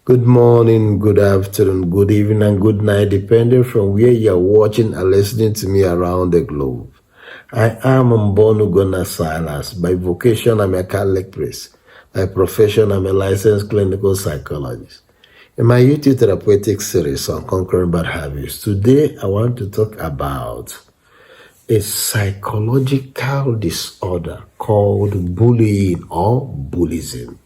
Good morning, good afternoon, good evening, and good night, depending from where you're watching and listening to me around the globe. I am Mbonu Silas. By vocation, I'm a Catholic priest. By profession, I'm a licensed clinical psychologist. In my YouTube therapeutic series on conquering bad habits, today I want to talk about a psychological disorder called bullying or bullyism.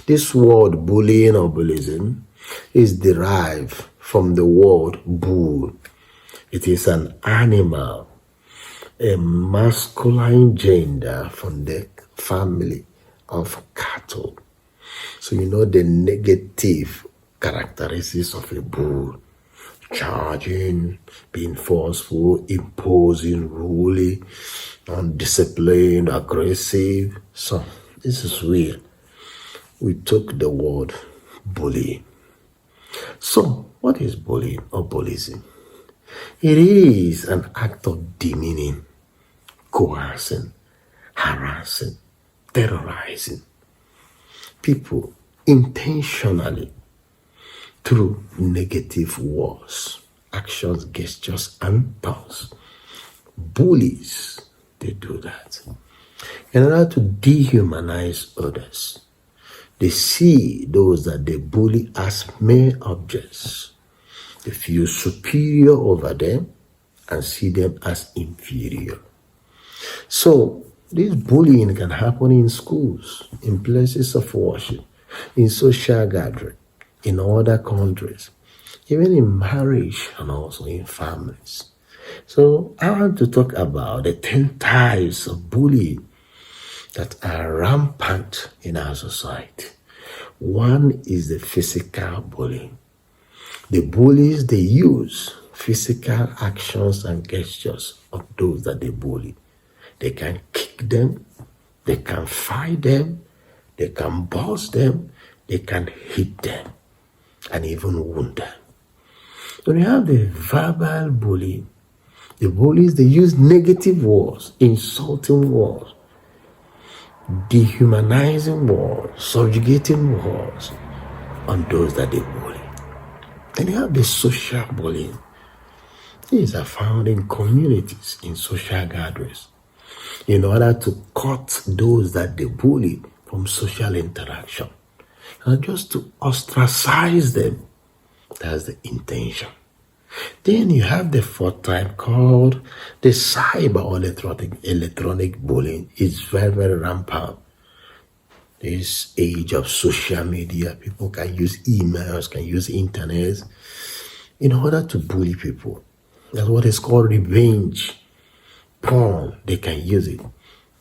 This word bullying or bullyism is derived from the word bull. It is an animal, a masculine gender from the family of cattle. So you know the negative characteristics of a bull: charging, being forceful, imposing, ruling, undisciplined, aggressive. So this is weird. We took the word bullying. So, what is bullying or bullyism? It is an act of demeaning, coercing, harassing, terrorizing people intentionally through negative words, actions, gestures, and thoughts. Bullies, they do that in order to dehumanize others. They see those that they bully as mere objects. They feel superior over them and see them as inferior. So, this bullying can happen in schools, in places of worship, in social gathering, in other countries, even in marriage and also in families. So, I want to talk about the 10 types of bullying that are rampant in our society. One is the physical bullying. The bullies, they use physical actions and gestures of those that they bully. They can kick them, they can fight them, they can bust them, they can hit them, and even wound them. Then you have the verbal bullying. The bullies, they use negative words, insulting words, dehumanizing words, subjugating words on those that they bully. Then you have the social bullying. These are found in communities, in social gatherings, in order to cut those that they bully from social interaction, and just to ostracize them. That's the intention. Then you have the fourth type called the cyber or electronic bullying. It's very, very rampant. This age of social media, people can use emails, can use internet in order to bully people. That's what is called revenge porn. They can use it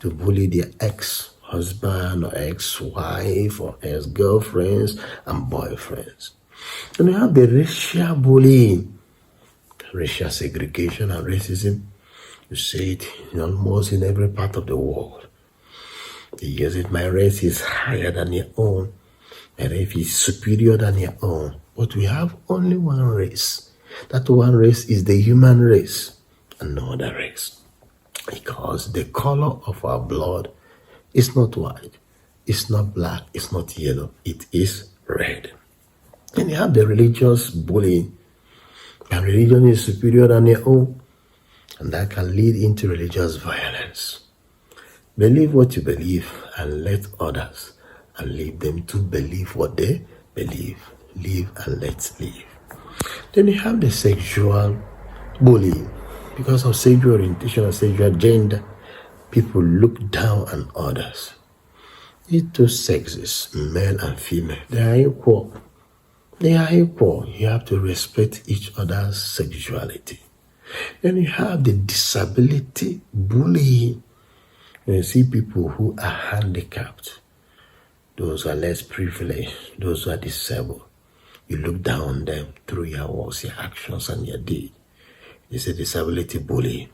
to bully their ex-husband or ex-wife or ex-girlfriends and boyfriends. And you have the racial bullying, racial segregation and racism. You see it almost in every part of the world. They use it: my race is higher than your own, my race is superior than your own. But we have only one race. That one race is the human race, and no other race. Because the color of our blood is not white, it's not black, it's not yellow, it is red. And you have the religious bullying. My religion is superior than your own, and that can lead into religious violence. Believe what you believe and let others, and leave them to believe what they believe. Live and let live. Then you have the sexual bullying. Because of sexual orientation or sexual gender, people look down on others. These two sexes, male and female, they are equal. They are equal. You have to respect each other's sexuality. Then you have the disability bullying. You see people who are handicapped, those who are less privileged, those who are disabled. You look down on them through your words, your actions, and your deeds. It's a disability bullying.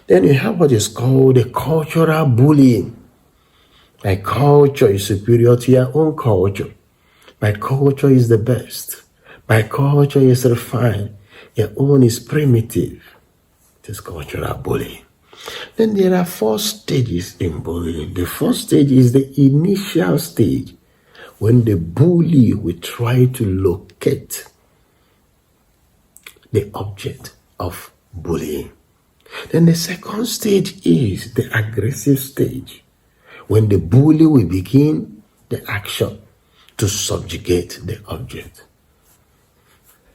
Then you have what is called the cultural bullying. My culture is superior to your own culture. My culture is the best. My culture is refined. Your own is primitive. It is cultural bullying. Then there are 4 stages in bullying. The first stage is the initial stage, when the bully will try to locate the object of bullying. Then the second stage is the aggressive stage, when the bully will begin the action to subjugate the object.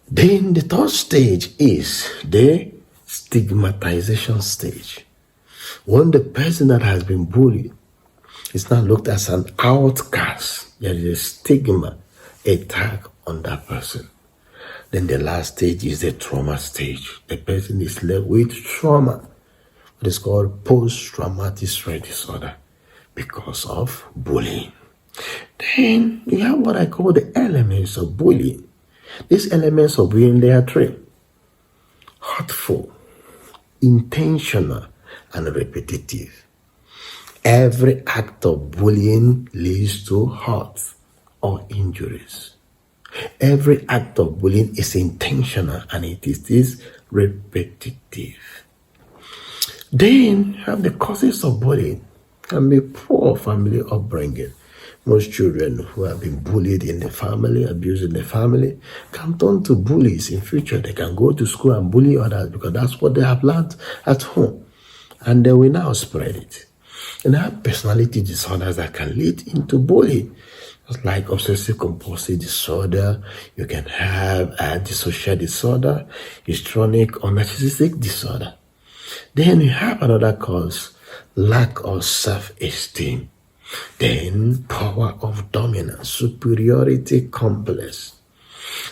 Then the third stage is the stigmatization stage, when the person that has been bullied is now looked as an outcast. There is a stigma, a tag on that person. Then the last stage is the trauma stage. The person is left with trauma. It is called post-traumatic stress disorder because of bullying. Then you have what I call the elements of bullying. These elements of bullying, they are three: hurtful, intentional, and repetitive. Every act of bullying leads to hurt or injuries. Every act of bullying is intentional and it is repetitive. Then you have the causes of bullying. Can be poor family upbringing. Most children who have been bullied in the family, abused in the family, can turn to bullies in future. They can go to school and bully others because that's what they have learned at home. And they will now spread it. And have personality disorders that can lead into bullying. Just like obsessive compulsive disorder, you can have antisocial disorder, histrionic or narcissistic disorder. Then you have another cause, lack of self-esteem. Then power of dominance, superiority complex.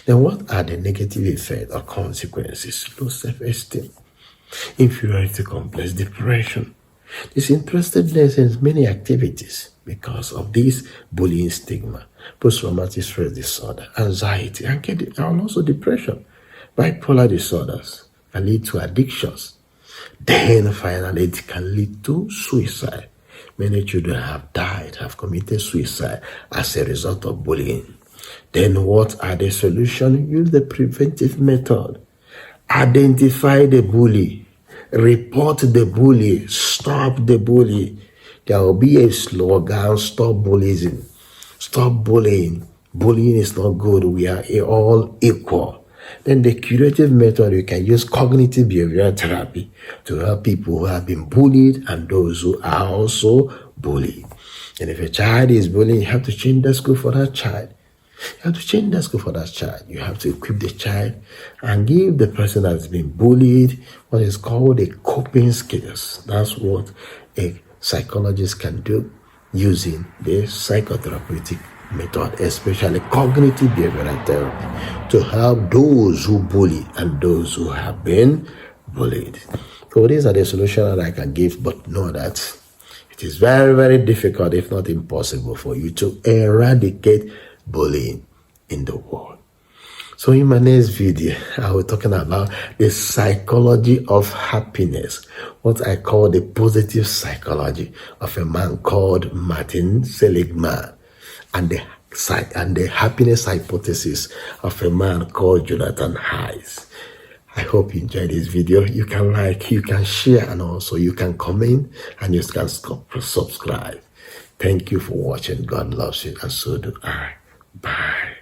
Then what are the negative effects or consequences? Low self-esteem, inferiority complex, depression, disinterestedness in many activities because of this bullying stigma, post-traumatic stress disorder, anxiety, and also depression. Bipolar disorders can lead to addictions. Then finally it can lead to suicide. Many children have died, have committed suicide as a result of bullying. Then what are the solutions? Use the preventive method. Identify the bully. Report the bully. Stop the bully. There will be a slogan: stop bullying. Stop bullying. Bullying is not good. We are all equal. Then the curative method, you can use cognitive behavioral therapy to help people who have been bullied and those who are also bullied. And if a child is bullied, you have to change the school for that child. You have to change the school for that child. You have to equip the child and give the person that has been bullied what is called a coping skills. That's what a psychologist can do using the psychotherapeutic method, especially cognitive behavioral therapy, to help those who bully and those who have been bullied. So these are the solutions that I can give, but know that it is very, very difficult, if not impossible, for you to eradicate bullying in the world. So in my next video, I will be talking about the psychology of happiness, what I call the positive psychology of a man called Martin Seligman, and the happiness hypothesis of a man called Jonathan Hayes. I hope you enjoyed this video. You can like, you can share, and also you can comment, and you can subscribe. Thank you for watching. God loves you, and so do I. Bye.